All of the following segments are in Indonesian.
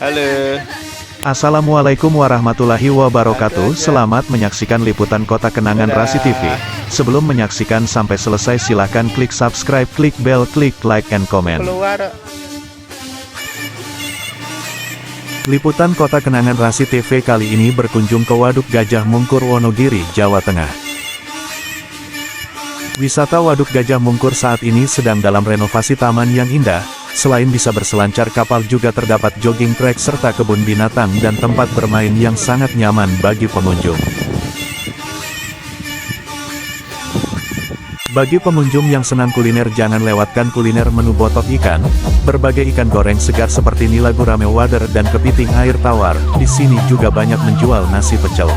Halo. Assalamualaikum warahmatullahi wabarakatuh. Selamat menyaksikan liputan Kota Kenangan Rasi TV. Sebelum menyaksikan sampai selesai silahkan klik subscribe, klik bell, klik like and comment. Keluar. Liputan Kota Kenangan Rasi TV kali ini berkunjung ke Waduk Gajah Mungkur, Wonogiri, Jawa Tengah. Wisata Waduk Gajah Mungkur saat ini sedang dalam renovasi taman yang indah. Selain bisa berselancar kapal juga terdapat jogging track serta kebun binatang dan tempat bermain yang sangat nyaman bagi pengunjung. Bagi pengunjung yang senang kuliner jangan lewatkan kuliner menu botok ikan, berbagai ikan goreng segar seperti nila gurame wader dan kepiting air tawar. Di sini juga banyak menjual nasi pecel.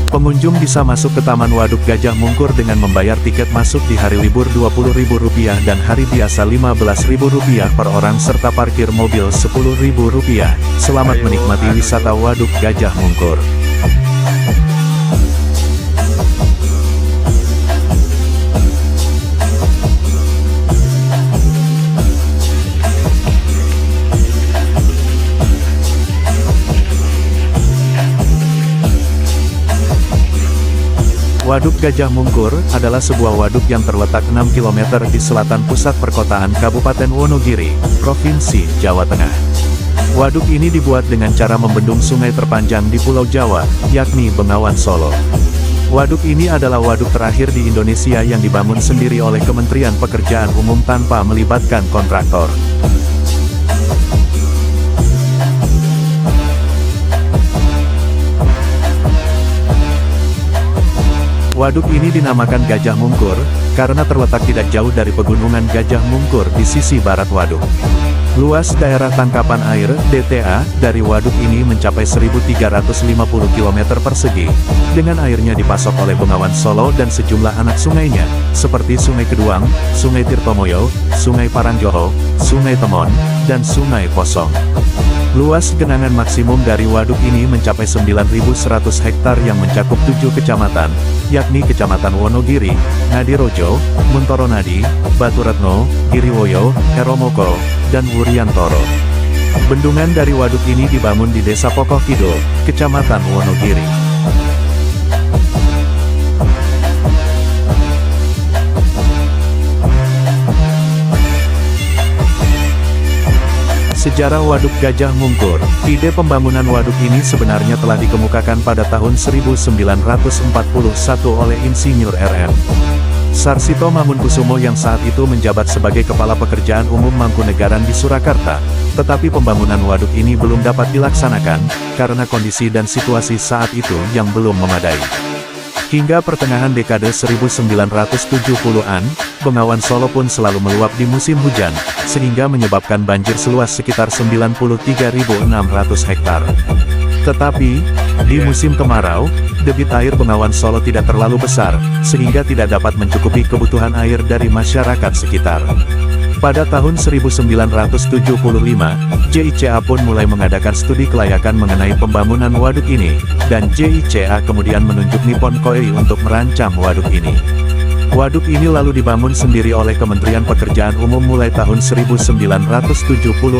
Pengunjung bisa masuk ke Taman Waduk Gajah Mungkur dengan membayar tiket masuk di hari libur Rp20.000 dan hari biasa Rp15.000 per orang serta parkir mobil Rp10.000. Selamat menikmati wisata Waduk Gajah Mungkur. Waduk Gajah Mungkur adalah sebuah waduk yang terletak 6 km di selatan pusat perkotaan Kabupaten Wonogiri, Provinsi Jawa Tengah. Waduk ini dibuat dengan cara membendung sungai terpanjang di Pulau Jawa, yakni Bengawan Solo. Waduk ini adalah waduk terakhir di Indonesia yang dibangun sendiri oleh Kementerian Pekerjaan Umum tanpa melibatkan kontraktor. Waduk ini dinamakan Gajah Mungkur, karena terletak tidak jauh dari pegunungan Gajah Mungkur di sisi barat waduk. Luas daerah tangkapan air, DTA, dari waduk ini mencapai 1.350 km persegi, dengan airnya dipasok oleh Bengawan Solo dan sejumlah anak sungainya, seperti Sungai Keduang, Sungai Tirtomoyo, Sungai Parangjoho, Sungai Temon, dan Sungai Posong. Luas genangan maksimum dari waduk ini mencapai 9.100 hektar yang mencakup 7 kecamatan, yakni Kecamatan Wonogiri, Ngadirojo, Muntoronadi, Baturetno, Giriwoyo, Heromoko, dan Wuryantoro. Bendungan dari waduk ini dibangun di Desa Pokoh Kidul, Kecamatan Wonogiri. Sejarah Waduk Gajah Mungkur. Ide pembangunan waduk ini sebenarnya telah dikemukakan pada tahun 1941 oleh Insinyur R.M. Sarsito Mamunkusumo yang saat itu menjabat sebagai Kepala Pekerjaan Umum Mangkunegaran di Surakarta. Tetapi pembangunan waduk ini belum dapat dilaksanakan, karena kondisi dan situasi saat itu yang belum memadai. Hingga pertengahan dekade 1970-an, Bengawan Solo pun selalu meluap di musim hujan, sehingga menyebabkan banjir seluas sekitar 93.600 hektar. Tetapi, di musim kemarau, debit air Bengawan Solo tidak terlalu besar, sehingga tidak dapat mencukupi kebutuhan air dari masyarakat sekitar. Pada tahun 1975, JICA pun mulai mengadakan studi kelayakan mengenai pembangunan waduk ini, dan JICA kemudian menunjuk Nippon Koi untuk merancang waduk ini. Waduk ini lalu dibangun sendiri oleh Kementerian Pekerjaan Umum mulai tahun 1976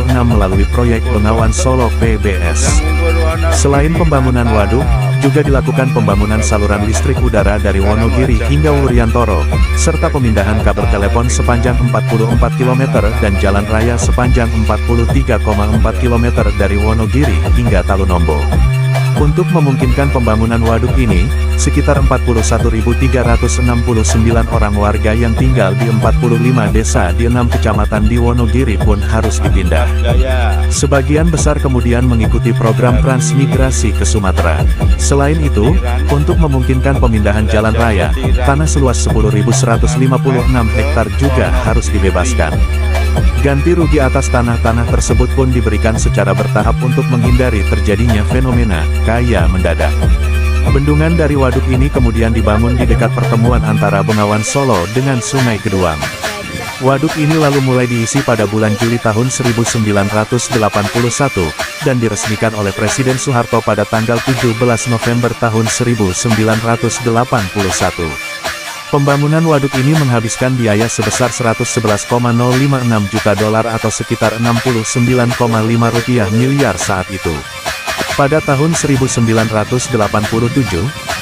melalui proyek Bengawan Solo PBS. Selain pembangunan waduk, juga dilakukan pembangunan saluran listrik udara dari Wonogiri hingga Wuryantoro, serta pemindahan kabel telepon sepanjang 44 km dan jalan raya sepanjang 43,4 km dari Wonogiri hingga Talunombo. Untuk memungkinkan pembangunan waduk ini, sekitar 41.369 orang warga yang tinggal di 45 desa di 6 kecamatan di Wonogiri pun harus dipindah. Sebagian besar kemudian mengikuti program transmigrasi ke Sumatera. Selain itu, untuk memungkinkan pemindahan jalan raya, tanah seluas 10.156 hektar juga harus dibebaskan. Ganti rugi atas tanah-tanah tersebut pun diberikan secara bertahap untuk menghindari terjadinya fenomena kaya mendadak. Bendungan dari waduk ini kemudian dibangun di dekat pertemuan antara Bengawan Solo dengan Sungai Keduang. Waduk ini lalu mulai diisi pada bulan Juli tahun 1981, dan diresmikan oleh Presiden Soeharto pada tanggal 17 November tahun 1981. Pembangunan waduk ini menghabiskan biaya sebesar 111,056 juta dolar atau sekitar 69,5 miliar saat itu. Pada tahun 1987,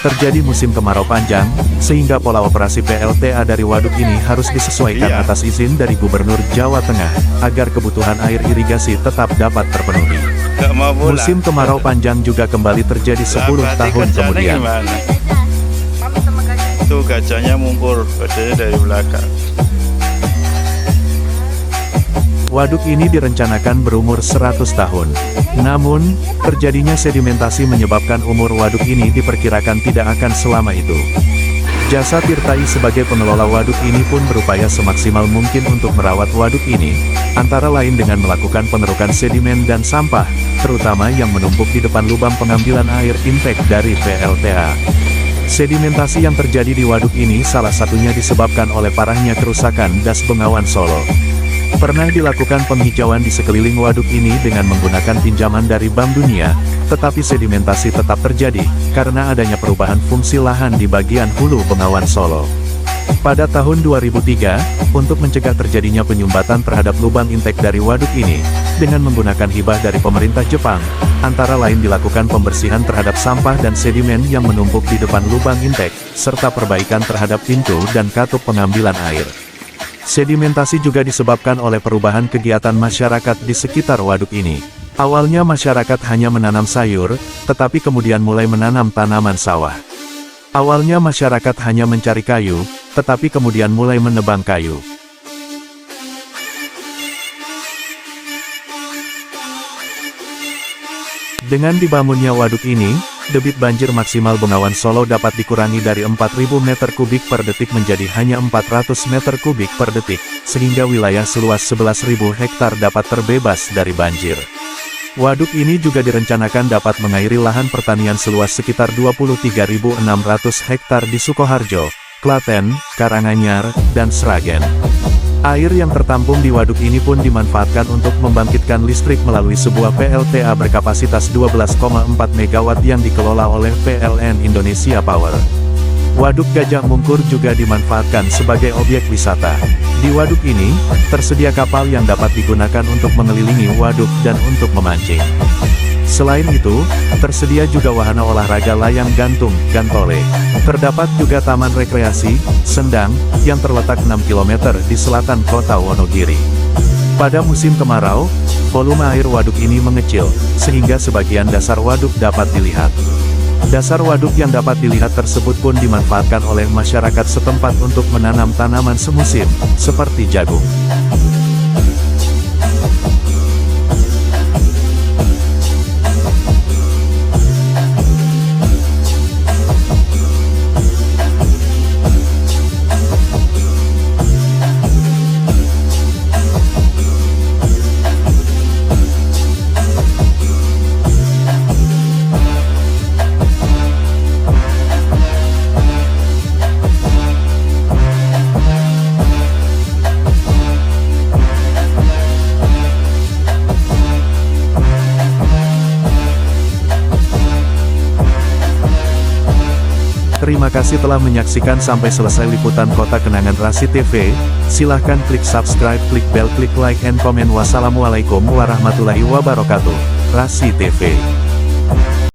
terjadi musim kemarau panjang, sehingga pola operasi PLTA dari waduk ini harus disesuaikan atas izin dari Gubernur Jawa Tengah, agar kebutuhan air irigasi tetap dapat terpenuhi. Musim kemarau panjang juga kembali terjadi 10 tahun kemudian. Tuh gajahnya mumpur, gajahnya dari belakang. Waduk ini direncanakan berumur 100 tahun. Namun, terjadinya sedimentasi menyebabkan umur waduk ini diperkirakan tidak akan selama itu. Jasa Tirtai sebagai pengelola waduk ini pun berupaya semaksimal mungkin untuk merawat waduk ini, antara lain dengan melakukan pengerukan sedimen dan sampah, terutama yang menumpuk di depan lubang pengambilan air intake dari PLTA. Sedimentasi yang terjadi di waduk ini salah satunya disebabkan oleh parahnya kerusakan Das Bengawan Solo. Pernah dilakukan penghijauan di sekeliling waduk ini dengan menggunakan pinjaman dari Bank Dunia, tetapi sedimentasi tetap terjadi, karena adanya perubahan fungsi lahan di bagian hulu Bengawan Solo. Pada tahun 2003, untuk mencegah terjadinya penyumbatan terhadap lubang intake dari waduk ini, dengan menggunakan hibah dari pemerintah Jepang, antara lain dilakukan pembersihan terhadap sampah dan sedimen yang menumpuk di depan lubang intake, serta perbaikan terhadap pintu dan katup pengambilan air. Sedimentasi juga disebabkan oleh perubahan kegiatan masyarakat di sekitar waduk ini. Awalnya masyarakat hanya menanam sayur, tetapi kemudian mulai menanam tanaman sawah. Awalnya masyarakat hanya mencari kayu, tetapi kemudian mulai menebang kayu. Dengan dibangunnya waduk ini, debit banjir maksimal Bengawan Solo dapat dikurangi dari 4.000 meter kubik per detik menjadi hanya 400 meter kubik per detik, sehingga wilayah seluas 11.000 hektar dapat terbebas dari banjir. Waduk ini juga direncanakan dapat mengairi lahan pertanian seluas sekitar 23.600 hektar di Sukoharjo, Klaten, Karanganyar, dan Sragen. Air yang tertampung di waduk ini pun dimanfaatkan untuk membangkitkan listrik melalui sebuah PLTA berkapasitas 12,4 MW yang dikelola oleh PLN Indonesia Power. Waduk Gajah Mungkur juga dimanfaatkan sebagai objek wisata. Di waduk ini, tersedia kapal yang dapat digunakan untuk mengelilingi waduk dan untuk memancing. Selain itu, tersedia juga wahana olahraga layang gantung, Gantole. Terdapat juga taman rekreasi, Sendang, yang terletak 6 km di selatan kota Wonogiri. Pada musim kemarau, volume air waduk ini mengecil, sehingga sebagian dasar waduk dapat dilihat. Dasar waduk yang dapat dilihat tersebut pun dimanfaatkan oleh masyarakat setempat untuk menanam tanaman semusim, seperti jagung. Terima kasih telah menyaksikan sampai selesai liputan Kota Kenangan Rasi TV. Silahkan klik subscribe, klik bell, klik like and comment. Wassalamualaikum warahmatullahi wabarakatuh. Rasi TV.